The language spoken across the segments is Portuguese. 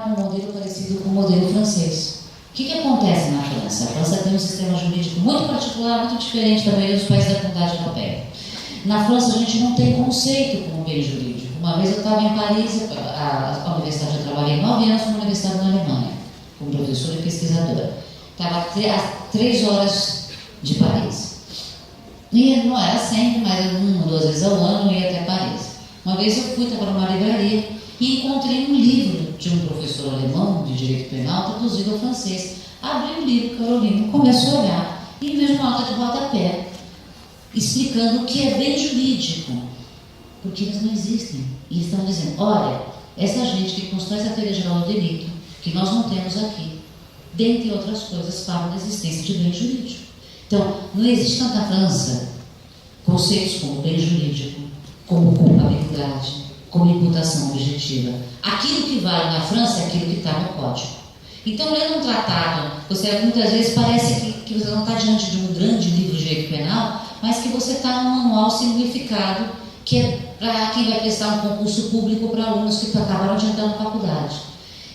um modelo parecido com o modelo francês. O que acontece na França? A França tem um sistema jurídico muito particular, muito diferente da maioria dos países da Comunidade Europeia. Na França, a gente não tem conceito como bem jurídico. Uma vez eu estava em Paris, a universidade eu trabalhei 9 anos numa universidade na Alemanha, como professora e pesquisadora. Estava a 3 horas de Paris. E não era sempre, mas 1 ou 2 vezes ao ano eu ia até Paris. Uma vez eu fui, estava numa livraria e encontrei um livro de um professor alemão de direito penal traduzido ao francês. Abri o livro, Carolina, começou a olhar e vejo uma nota de rodapé explicando o que é bem jurídico, porque eles não existem. E estão dizendo, olha, essa gente que constrói essa teoria geral do delito, que nós não temos aqui, dentre outras coisas, fala da existência de bem jurídico. Então, não existe tanto na França conceitos como bem jurídico, como culpabilidade, como imputação objetiva. Aquilo que vale na França é aquilo que está no código. Então, lendo um tratado, você muitas vezes parece que você não está diante de um grande livro de direito penal, mas que você está num manual simplificado, que é para quem vai prestar um concurso público para alunos que acabaram de entrar na faculdade.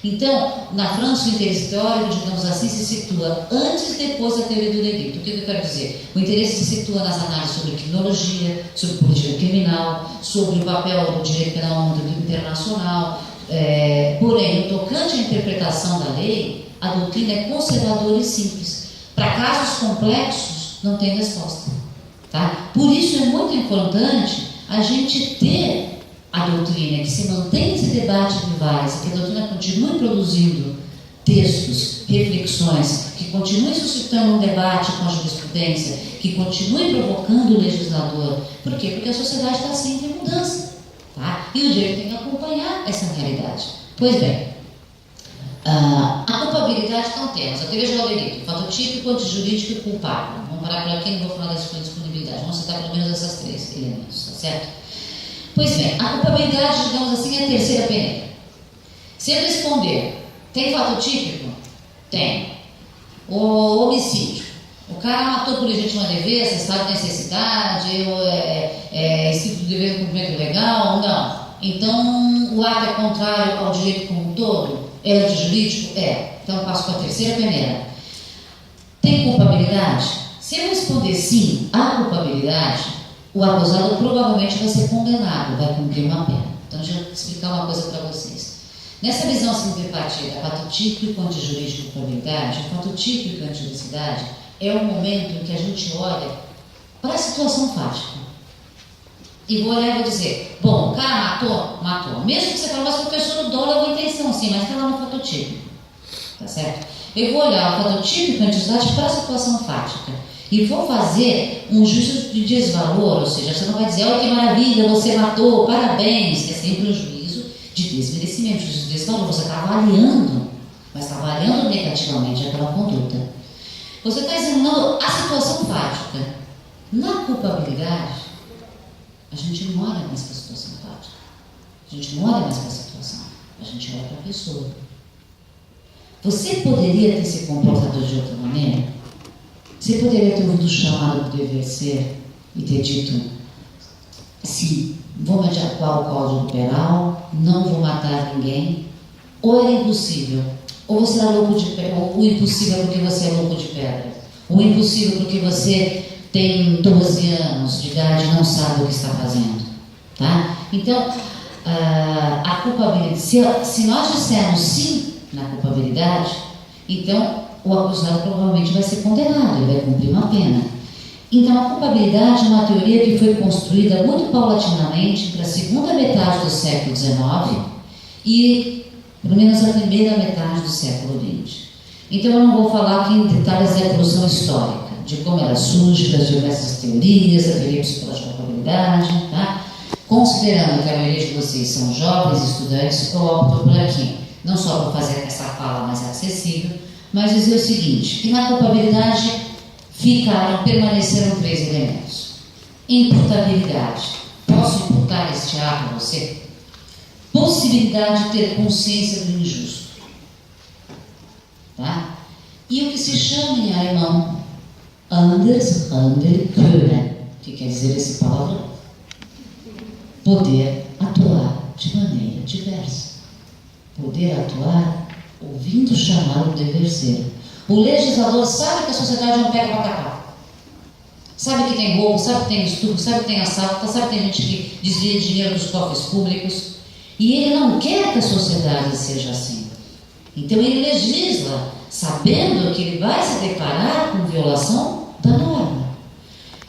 Então, na França, o interesse teórico, digamos assim, se situa antes e depois da teoria do delito. O que eu quero dizer? O interesse se situa nas análises sobre criminologia, sobre política criminal, sobre o papel do direito penal no âmbito internacional. Porém, no tocante à interpretação da lei, a doutrina é conservadora e simples. Para casos complexos, não tem resposta. Tá? Por isso é muito importante a gente ter a doutrina, que se mantém esse debate vivaz, que a doutrina continue produzindo textos, reflexões, que continue suscitando um debate com a jurisprudência, que continue provocando o legislador. Por quê? Porque a sociedade está sempre em mudança. Tá? E o direito tem que acompanhar essa realidade. Pois bem, a culpabilidade não temos. A teoria geral do delito, fato típico, antijurídico e culpável. Vamos parar por aqui, não vou falar das disponibilidade. Vamos citar pelo menos essas 3 elementos, tá certo? Pois bem, a culpabilidade, digamos assim, é a terceira peneira. Se eu responder, tem fato típico? Tem. O homicídio. O cara matou por legítima defesa, estado de necessidade, estrito do dever de cumprimento legal? Não. Então, o ato é contrário ao direito como um todo? É antijurídico? É. Então, passo para a terceira peneira. Tem culpabilidade? Se eu responder sim à culpabilidade, o acusado provavelmente vai ser condenado, vai cumprir uma pena. Então, deixa eu explicar uma coisa para vocês. Nessa visão assim tripartida, fato típico, antijurídico e culpabilidade, o fato típico e antijuridicidade é o momento em que a gente olha para a situação fática. E vou olhar e vou dizer, bom, o cara matou? Matou. Mesmo que você fale, mas professor, o dolo é uma intenção, sim, mas está lá no fato típico. Tá certo? Eu vou olhar o fato típico e antijuridicidade para a situação fática. E vou fazer um juízo de desvalor, ou seja, você não vai dizer, olha que maravilha, você matou, parabéns. É sempre um juízo de desmerecimento, juízo de desvalor. Você está avaliando, mas está avaliando negativamente aquela conduta. Você está examinando a situação fática. Na culpabilidade, a gente não olha mais para a situação fática. A gente não olha mais para a situação. A gente olha para a pessoa. Você poderia ter se comportado de outra maneira? Você poderia ter ouvido o chamado do dever ser e ter dito, sim, vou me adequar ao Código Penal, não vou matar ninguém, ou era impossível, ou você era louco de pedra, ou o impossível porque você é louco de pedra, o impossível porque você tem 12 anos de idade e não sabe o que está fazendo. Tá? Então, a culpabilidade, se nós dissermos sim na culpabilidade, então o acusado provavelmente vai ser condenado, ele vai cumprir uma pena. Então, a culpabilidade é uma teoria que foi construída muito paulatinamente entre a segunda metade do século XIX e, pelo menos, a primeira metade do século XX. Então, eu não vou falar aqui em detalhes da evolução histórica, de como ela surge, das diversas teorias, a teoria psicológica da culpabilidade, tá? Considerando que a maioria de vocês são jovens estudantes, eu opto por aqui, não só para fazer essa fala mais acessível, mas dizer o seguinte, que na culpabilidade permaneceram 3 elementos. Imputabilidade. Posso imputar este ato a você? Possibilidade de ter consciência do injusto. Tá? E o que se chama em alemão anders handeln können, que quer dizer esse palavrão. Poder atuar de maneira diversa. poder atuar ouvindo chamar o dever ser. O legislador sabe que a sociedade não pega para cá. Sabe que tem roubo, sabe que tem estupro, sabe que tem assalto, sabe que tem gente que desvia dinheiro dos cofres públicos. E ele não quer que a sociedade seja assim. Então ele legisla, sabendo que ele vai se deparar com violação da norma.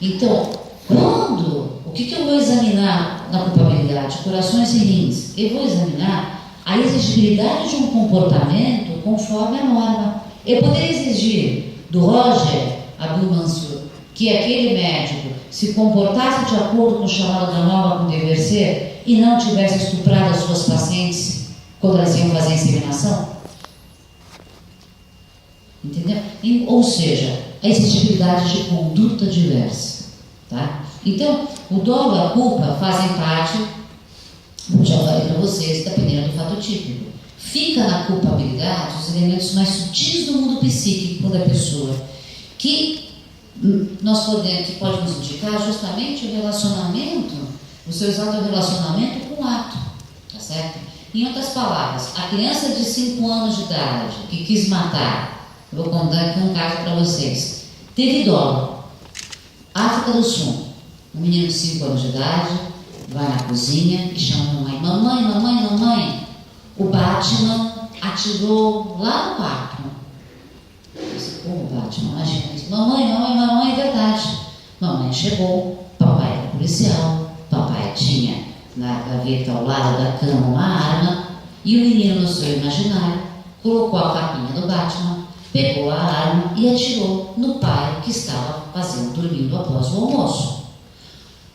Então, o que eu vou examinar na culpabilidade? Corações e rins. Eu vou examinar a exigibilidade de um comportamento conforme a norma. Eu poderia exigir do Roger Abdul Mansur que aquele médico se comportasse de acordo com o chamado da norma com dever ser e não tivesse estuprado as suas pacientes quando elas iam fazer inseminação? Entendeu? Ou seja, a exigibilidade de conduta diversa. Tá? Então, o dolo e a culpa fazem parte, como já falei para vocês, dependendo do fato típico. Fica na culpabilidade os elementos mais sutis do mundo psíquico da pessoa, que pode nos indicar justamente o relacionamento, o seu exato relacionamento com o ato. Tá certo? Em outras palavras, a criança de 5 anos de idade que quis matar, eu vou contar aqui um caso para vocês, teve dolo. África do Sul, um menino de 5 anos de idade vai na cozinha e chama a mamãe: mamãe, mamãe, mamãe, o Batman atirou lá no quarto. Como o Batman? Imagina isso. Mamãe, mamãe, mamãe, é verdade. Mamãe chegou, papai era policial, papai tinha na gaveta ao lado da cama uma arma, e o menino, no seu imaginário, colocou a capinha do Batman, pegou a arma e atirou no pai que estava dormindo após o almoço.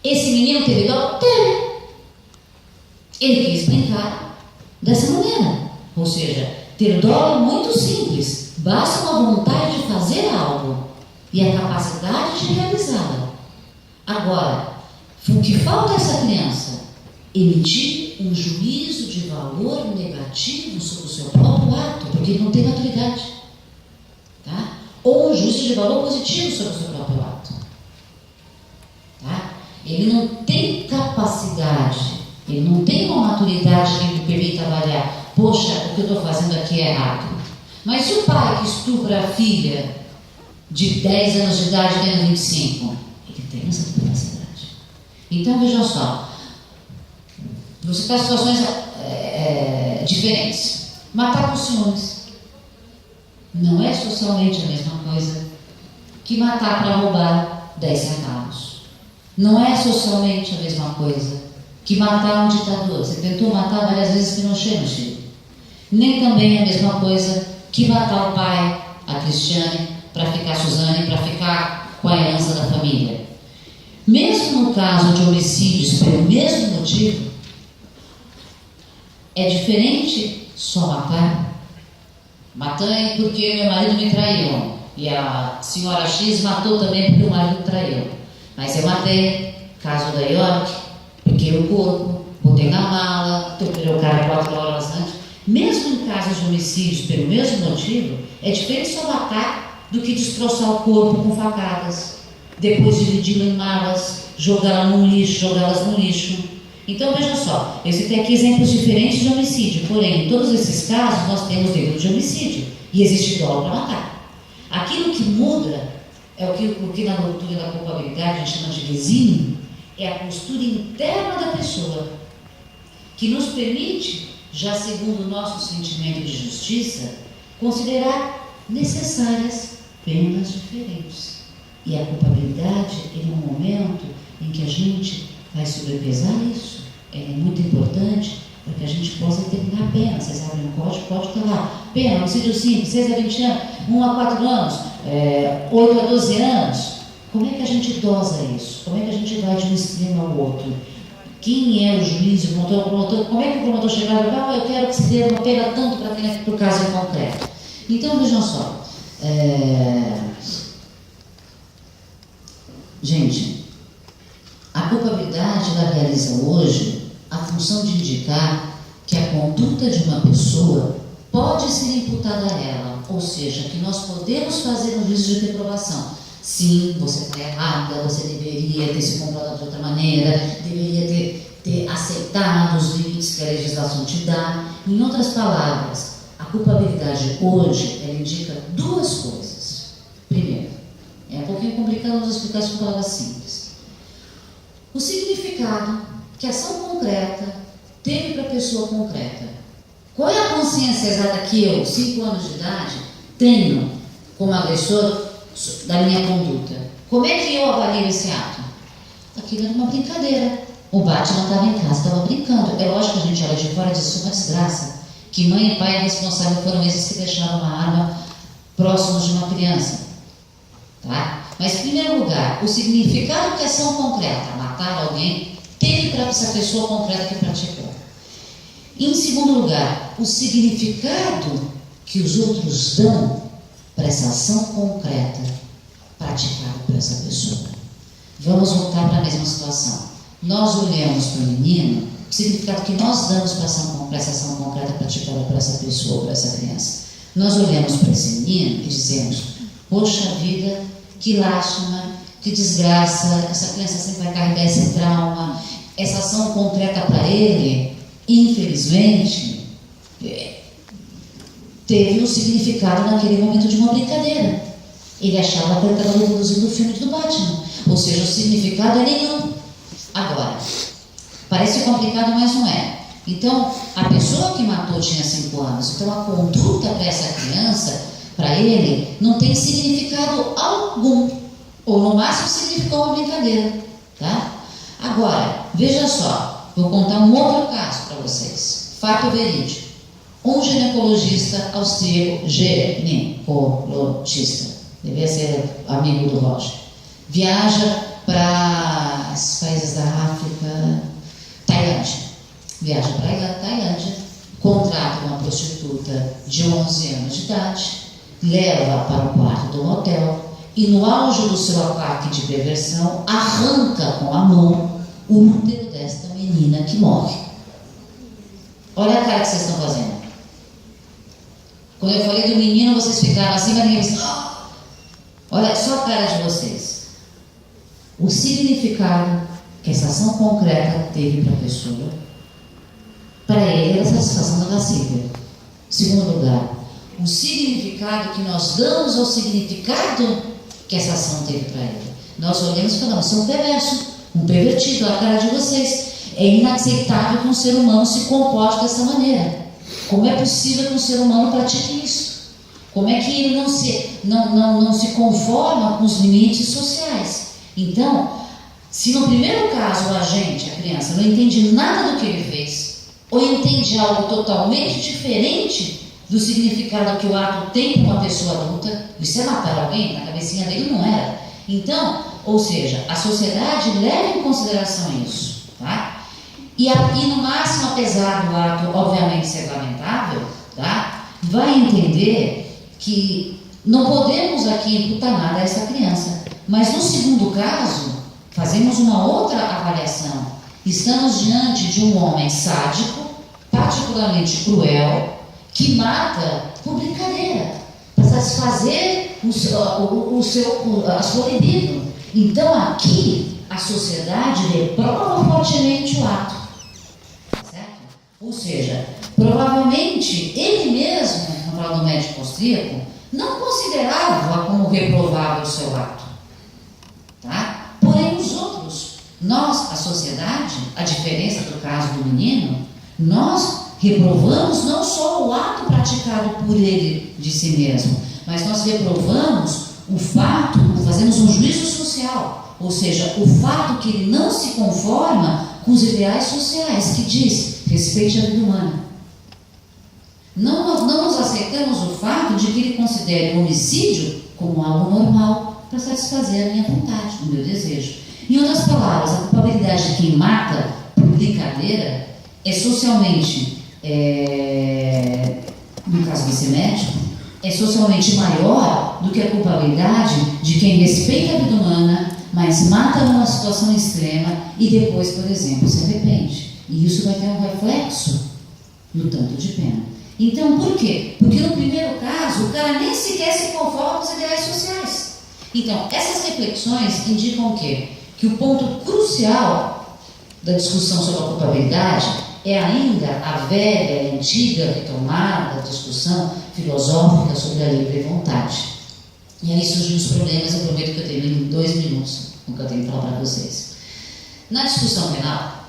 Esse menino teve dó? Teve. Ele quis brincar dessa maneira. Ou seja, ter dó é muito simples. Basta uma vontade de fazer algo e a capacidade de realizá-la. Agora, o que falta a essa criança? Emitir um juízo de valor negativo sobre o seu próprio ato, porque ele não tem maturidade. Tá? Ou um juízo de valor positivo sobre o seu próprio ato. Tá? Ele não tem capacidade, ele não tem uma maturidade que lhe permita avaliar: poxa, o que eu estou fazendo aqui é errado. Mas se o pai que estupra a filha de 10 anos de idade tem 25, ele tem essa capacidade. Então veja só, você está em situações diferentes. Matar por ciúmes não é socialmente a mesma coisa que matar para roubar 10 centavos. Não é socialmente a mesma coisa que matar um ditador. Você tentou matar várias vezes Pinochet no Chile. Nem também é a mesma coisa que matar o pai, a Cristiane, para ficar Suzane, para ficar com a herança da família. Mesmo no caso de homicídios pelo mesmo motivo, é diferente só matar. Matei porque meu marido me traiu, e a senhora X matou também porque o marido traiu. Mas eu matei, caso da York, piquei o corpo, botei na mala, torturei o cara 4 horas antes. Mesmo em casos de homicídios pelo mesmo motivo, é diferente só matar do que destroçar o corpo com facadas, depois dividi-lo em malas, jogá-las no lixo. Então veja só, eu citei aqui exemplos diferentes de homicídio, porém em todos esses casos nós temos delito de homicídio e existe dolo para matar. Aquilo que muda é o que na doutrina da culpabilidade a gente chama de vizinho, é a postura interna da pessoa, que nos permite, já segundo o nosso sentimento de justiça, considerar necessárias penas diferentes. E a culpabilidade é um momento em que a gente vai sobrepesar isso. É muito importante para que a gente possa determinar a pena. Vocês abrem o código está lá. Pena, homicídio simples, 6 a 20 anos, 1 a 4 anos, 8 a 12 anos. Como é que a gente dosa isso? Como é que a gente vai de um extremo ao outro? Quem é o juiz, o promotor? Como é que o promotor chega e fala: eu quero que se dê uma pena tanto para o caso em concreto? Então, vejam só. Gente, a culpabilidade ela realiza hoje a função de indicar que a conduta de uma pessoa pode ser imputada a ela, ou seja, que nós podemos fazer um juízo de reprovação. Sim, você está errada, você deveria ter se comportado de outra maneira, deveria ter aceitado os limites que a legislação te dá. Em outras palavras, a culpabilidade hoje, ela indica duas coisas. Primeiro, é um pouquinho complicado, vamos explicar isso com palavras simples. O significado que a ação concreta teve para a pessoa concreta. Qual é a consciência exata que eu, 5 anos de idade, tenho como agressor da minha conduta? Como é que eu avalio esse ato? Aquilo era uma brincadeira. O Batman estava em casa, estava brincando. É lógico que a gente olha de fora e diz, isso é uma desgraça. Que mãe e pai responsável foram esses que deixaram uma arma próximos de uma criança. Tá? Mas, em primeiro lugar, o significado que a ação concreta, matar alguém, teve para essa pessoa concreta que praticou. Em segundo lugar, o significado que os outros dão para essa ação concreta praticada por essa pessoa. Vamos voltar para a mesma situação. Nós olhamos para o menino, o significado que nós damos para essa ação concreta praticada por essa pessoa, por essa criança. Nós olhamos para esse menino e dizemos, poxa vida, que lástima, que desgraça, essa criança sempre vai carregar esse trauma, essa ação concreta para ele, infelizmente, teve um significado naquele momento de uma brincadeira. Ele achava que ele estava reproduzindo o filme do Batman, ou seja, o significado é nenhum. Agora, parece complicado, mas não é. Então, a pessoa que matou tinha 5 anos, então a conduta para essa criança, para ele, não tem significado algum, ou no máximo significou uma brincadeira, tá? Agora, veja só, vou contar um outro caso para vocês, fato verídico. Um ginecologista austríaco, ginecologista, devia ser amigo do Roger, viaja para os países da África, Tailândia. Viaja para a Tailândia, contrata uma prostituta de 11 anos de idade, leva para o quarto do motel e, no auge do seu ataque de perversão, arranca com a mão o útero desta menina que morre. Olha a cara que vocês estão fazendo. Quando eu falei do menino, vocês ficaram assim, mas ninguém disse, olha só a cara de vocês. O significado que essa ação concreta teve para a pessoa, para ele era a satisfação da lascívia. Segundo lugar, o significado que nós damos ao significado que essa ação teve para ele. Nós olhamos e falamos, isso é um perverso, um pervertido, a cara de vocês. É inaceitável que um ser humano se comporte dessa maneira. Como é possível que um ser humano pratique isso? Como é que ele não se conforma com os limites sociais? Então, se no primeiro caso o agente, a criança, não entende nada do que ele fez, ou entende algo totalmente diferente do significado que o ato tem para uma pessoa adulta, isso é matar alguém, na cabecinha dele não era. Então, ou seja, a sociedade leva em consideração isso, tá? E no máximo, apesar do ato obviamente ser lamentável, tá? Vai entender que não podemos aqui imputar nada a essa criança. Mas no segundo caso, fazemos uma outra avaliação. Estamos diante de um homem sádico, particularmente cruel, que mata por brincadeira, para satisfazer a sua libido. Então aqui a sociedade reprova fortemente o ato. Certo? Ou seja, provavelmente ele mesmo, no caso do médico austríaco, não considerava como reprovável o seu ato. Tá? Porém, os outros, nós, a sociedade, a diferença do caso do menino, nós reprovamos não só o ato praticado por ele de si mesmo, mas nós reprovamos o fato, fazemos um juízo social, ou seja, o fato que ele não se conforma com os ideais sociais, que diz, respeite a vida humana. Não nos aceitamos o fato de que ele considere o homicídio como algo normal, para satisfazer a minha vontade, o meu desejo. Em outras palavras, a culpabilidade de quem mata por brincadeira é socialmente, no caso desse médico, é socialmente maior do que a culpabilidade de quem respeita a vida humana, mas mata numa situação extrema e depois, por exemplo, se arrepende. E isso vai ter um reflexo no tanto de pena. Então, por quê? Porque no primeiro caso, o cara nem sequer se conforma com os ideais sociais. Então, essas reflexões indicam o quê? Que o ponto crucial da discussão sobre a culpabilidade é ainda a velha e antiga retomada discussão filosófica sobre a livre vontade. E aí surgem os problemas, eu prometo que eu termino em 2 minutos, o que eu tenho que falar para vocês. Na discussão penal,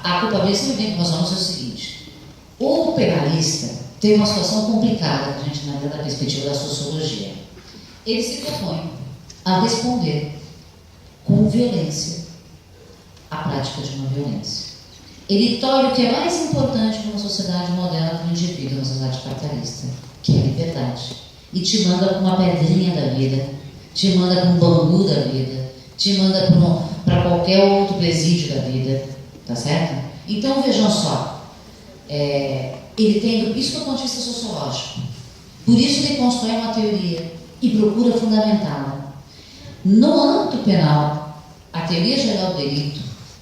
a culpabilidade vem com nós vamos é o seguinte: o penalista tem uma situação complicada, que a gente analisa da perspectiva da sociologia. Ele se propõe a responder com violência à prática de uma violência. Ele tolhe o que é mais importante numa sociedade moderna para o indivíduo, numa sociedade capitalista, que é a liberdade. E te manda para uma pedrinha da vida, te manda para um bambu da vida, te manda para qualquer outro presídio da vida, tá certo? Então vejam só, ele tem isso do ponto de vista sociológico. Por isso ele constrói uma teoria e procura fundamentá-la. No âmbito penal, a teoria geral do delito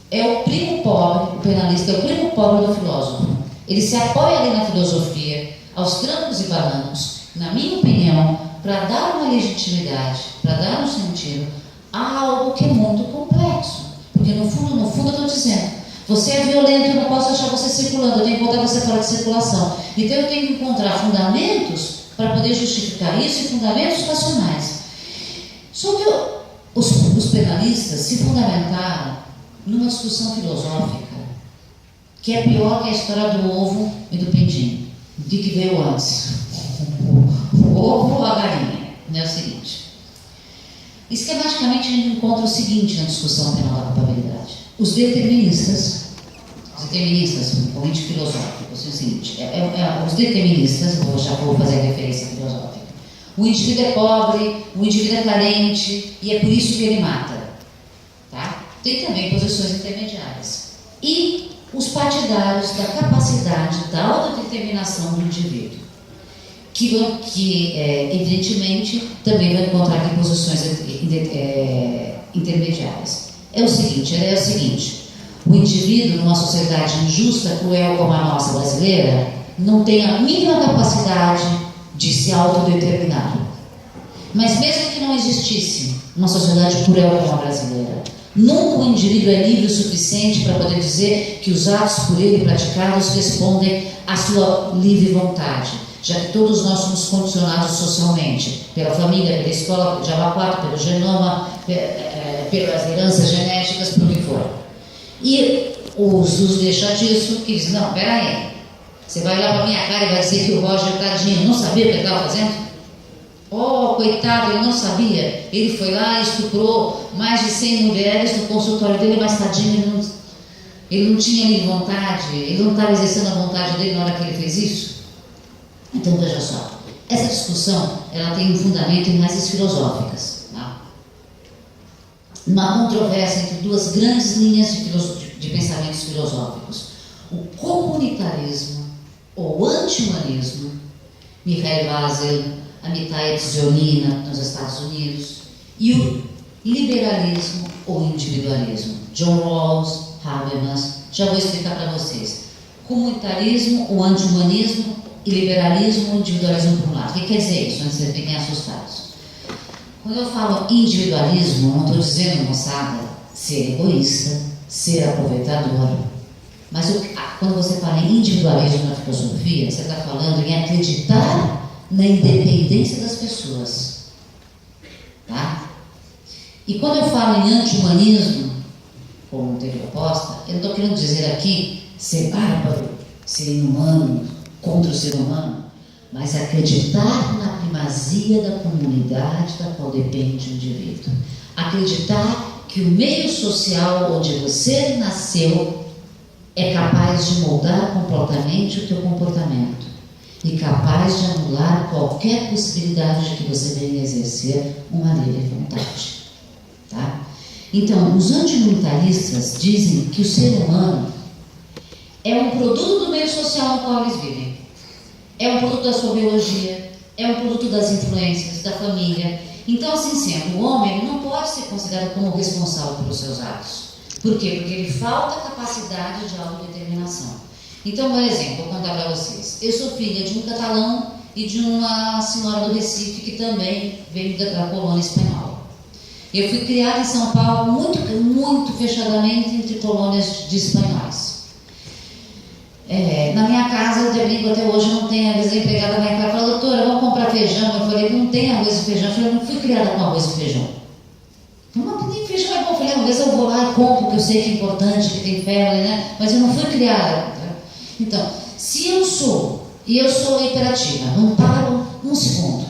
é o primo pobre, o penalista é o primo pobre do filósofo. Ele se apoia ali na filosofia, aos trancos e barrancos, na minha opinião, para dar uma legitimidade, para dar um sentido a algo que é muito complexo. Porque no fundo eu estou dizendo, você é violento, eu não posso achar você circulando, eu tenho que botar você fora de circulação. Então eu tenho que encontrar fundamentos para poder justificar isso e fundamentos racionais. Só que os penalistas se fundamentaram numa discussão filosófica que é pior que a história do ovo e do pintinho. De que veio antes? O ovo ou a galinha? É o seguinte. Esquematicamente a gente encontra o seguinte na discussão penal da culpabilidade. Os deterministas, principalmente filosóficos, é o seguinte, os deterministas, já vou fazer a referência filosófica, o indivíduo é pobre, o indivíduo é carente e é por isso que ele mata. Tá? Tem também posições intermediárias. E os partidários da capacidade da autodeterminação do indivíduo, que evidentemente também vai encontrar aqui posições intermediárias. A ideia é o seguinte: o indivíduo, numa sociedade injusta, cruel como a nossa brasileira, não tem a mínima capacidade de se autodeterminar. Mas mesmo que não existisse uma sociedade cruel como a brasileira, nunca o indivíduo é livre o suficiente para poder dizer que os atos por ele praticados respondem à sua livre vontade, já que todos nós somos condicionados socialmente, pela família, pela escola de Java 4, pelo genoma, pelas heranças genéticas, por que for. E os deixadiços que dizem, não, peraí, você vai olhar para a minha cara e vai dizer que o Roger, tadinho, não sabia o que ele estava fazendo? Oh, coitado, ele não sabia. Ele foi lá e estuprou mais de 100 mulheres no consultório dele, mas tadinho, ele não tinha nem vontade, ele não estava exercendo a vontade dele na hora que ele fez isso. Então, veja só, essa discussão ela tem um fundamento em raízes filosóficas. Tá? Uma controvérsia entre duas grandes linhas de pensamentos filosóficos: o comunitarismo ou anti-humanismo, Michael Basel, Amitai Tzionina, nos Estados Unidos, e o liberalismo ou individualismo, John Rawls, Habermas. Já vou explicar para vocês. Comunitarismo, o anti-humanismo, e liberalismo ou individualismo por um lado. O que quer dizer isso, antes de vocês fiquem assustados? Quando eu falo individualismo, não estou dizendo, moçada, ser egoísta, ser aproveitador. Mas quando você fala em individualismo na filosofia, você está falando em acreditar na independência das pessoas. Tá? E quando eu falo em anti-humanismo, como teoria oposta, eu não estou querendo dizer aqui ser bárbaro, ser inumano, contra o ser humano, mas acreditar na primazia da comunidade da qual depende o indivíduo. Acreditar que o meio social onde você nasceu é capaz de moldar completamente o teu comportamento e capaz de anular qualquer possibilidade de que você venha exercer uma livre vontade. Tá? Então, os anticomunitaristas dizem que o ser humano é um produto do meio social no qual eles vivem. É um produto da sua biologia, é um produto das influências, da família. Então, assim sendo, o homem não pode ser considerado como responsável pelos seus atos. Por quê? Porque ele falta capacidade de autodeterminação. Então, por exemplo, vou contar para vocês. Eu sou filha de um catalão e de uma senhora do Recife que também veio da colônia espanhola. Eu fui criada em São Paulo muito fechadamente entre colônias de espanhóis. Na minha casa, de brinco até hoje, não tem, às vezes a empregada vai entrar e fala, doutora, vamos comprar feijão. Eu falei, não tem arroz e feijão. Eu falei, não fui criada com arroz e feijão. Mas nem feijão é bom. Eu falei, às vezes eu vou lá e compro, porque eu sei que é importante, que tem ferro, né? Mas eu não fui criada. Então, se eu sou, e eu sou hiperativa, não paro um segundo.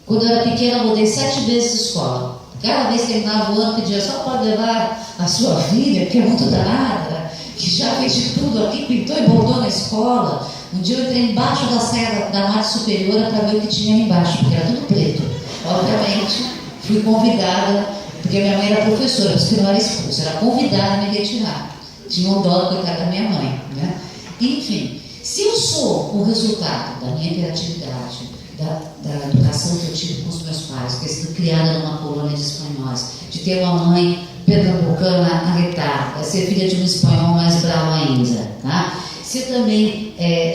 Quando eu era pequena, eu mudei 7 vezes de escola. Cada vez que terminava o ano, pedia, só pode levar a sua filha, que é muito danada, que já fez de tudo aqui, pintou e bordou na escola. Um dia eu entrei embaixo da saia da Marte Superiora para ver o que tinha aí embaixo, porque era tudo preto. Obviamente, fui convidada, porque minha mãe era professora, por isso que não era expulsa, era convidada a me retirar. Tinha um dó, coitada da minha mãe, né? Enfim, se eu sou o resultado da minha criatividade, da educação que eu tive com os meus pais, ter sido criada numa colônia de espanhóis, de ter uma mãe pernambucana arretada, ser filha de um espanhol mais bravo ainda, tá? Se eu também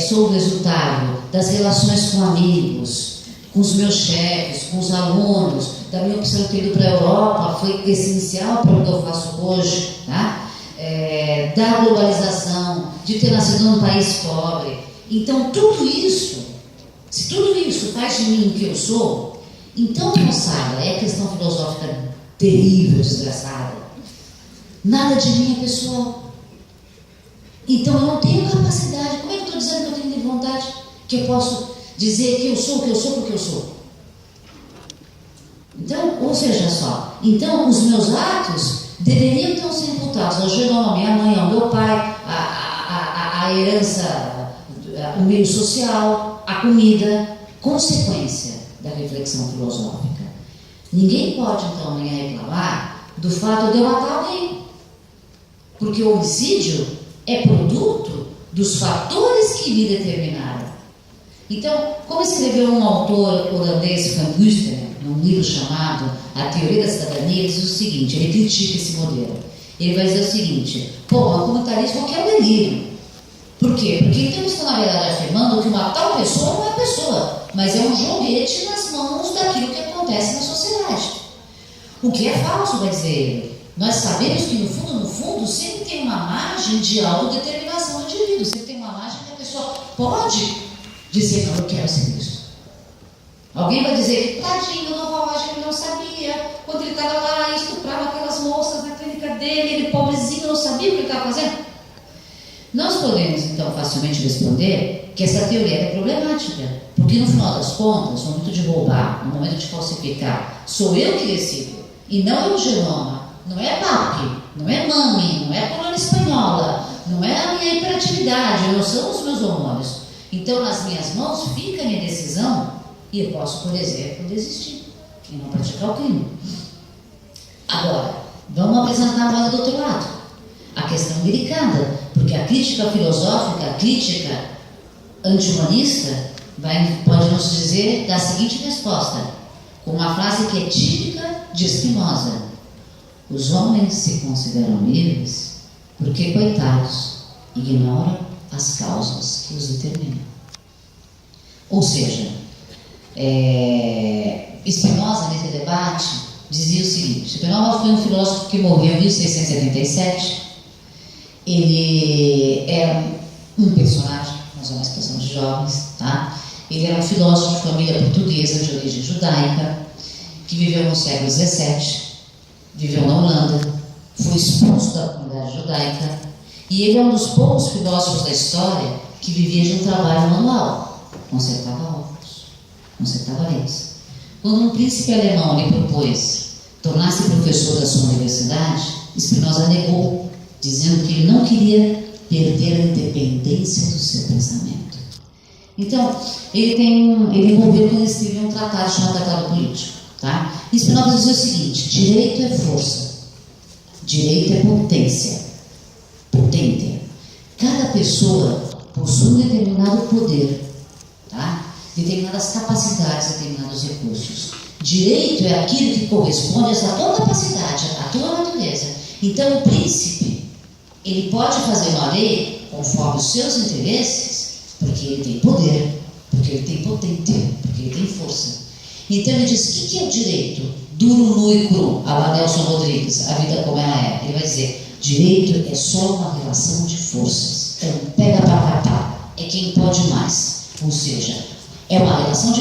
sou o resultado das relações com amigos, com os meus chefes, com os alunos, da minha opção de ter ido para a Europa, foi essencial para o que eu faço hoje, tá? Da globalização, de ter nascido num país pobre. Então, tudo isso, se tudo isso faz de mim o que eu sou, então, moçada, é questão filosófica terrível, desgraçada. Nada de mim é pessoal. Então, eu não tenho capacidade. Como é que eu estou dizendo que eu tenho livre vontade? Que eu posso dizer que eu sou o que eu sou porque eu sou. Então, ou seja só, então os meus atos deveriam então ser imputados ao genoma, à minha mãe, ao meu pai, à herança, o meio social, a comida, consequência da reflexão filosófica. Ninguém pode então amanhã reclamar do fato de eu matar alguém, porque o homicídio é produto dos fatores que me determinaram. Então, como escreveu um autor holandês, Van Gusten, num livro chamado A Teoria da Cidadania, ele diz o seguinte, ele critica esse modelo. Ele vai dizer o seguinte, o comunitarismo quer o delírio. Por quê? Porque então eles estão, na verdade, afirmando que uma tal pessoa não é pessoa, mas é um joguete nas mãos daquilo que acontece na sociedade. O que é falso, vai dizer ele. Nós sabemos que, no fundo, sempre tem uma margem de autodeterminação do indivíduo. Sempre tem uma margem que a pessoa pode dizer, não, eu quero ser isso. Alguém vai dizer que, tadinho, no Rovagem, ele não sabia. Quando ele estava lá, estuprava aquelas moças na clínica dele, ele, pobrezinho, não sabia o que ele estava fazendo. Nós podemos, então, facilmente responder que essa teoria é problemática. Porque, no final das contas, no momento de roubar, no momento de falsificar, sou eu que decido. E não é o genoma, não é a PAP, não é MAMI, não é a colônia espanhola, não é a minha hiperatividade, não são os meus hormônios. Então, nas minhas mãos fica a minha decisão e eu posso, por exemplo, desistir e não praticar o crime. Agora, vamos apresentar a moda do outro lado. A questão delicada, porque a crítica filosófica, a crítica anti-humanista, pode nos dizer da seguinte resposta, com uma frase que é típica de Spinoza: os homens se consideram livres porque, coitados, ignoram as causas que os determinam. Ou seja, Spinoza, nesse debate, dizia o seguinte: Spinoza foi um filósofo que morreu em 1677. Ele era um personagem, nós vamos expressão de jovens, tá? Ele era um filósofo de família portuguesa de origem judaica, que viveu no século XVII, viveu na Holanda, foi expulso da comunidade judaica, e ele é um dos poucos filósofos da história que vivia de um trabalho manual. Consertava óculos, consertava lentes. Quando um príncipe alemão lhe propôs tornar-se professor da sua universidade, Spinoza negou, dizendo que ele não queria perder a independência do seu pensamento. Então, ele envolveu quando ele escreveu um tratado chamado Tratado Político. Tá? E Spinoza dizia o seguinte: direito é força, direito é potência, potência. Cada pessoa possui um determinado poder, tá? Determinadas capacidades, determinados recursos. Direito é aquilo que corresponde a essa tua capacidade, a tua natureza. Então, o príncipe, ele pode fazer uma lei conforme os seus interesses, porque ele tem poder, porque ele tem potência, porque ele tem força. Então ele diz: o que é o direito? Duro, nu e cru. A Nelson Rodrigues, A Vida Como Ela É. Ele vai dizer: direito é só uma relação de forças. Então, pega para capar é quem pode mais. Ou seja, é uma alegação de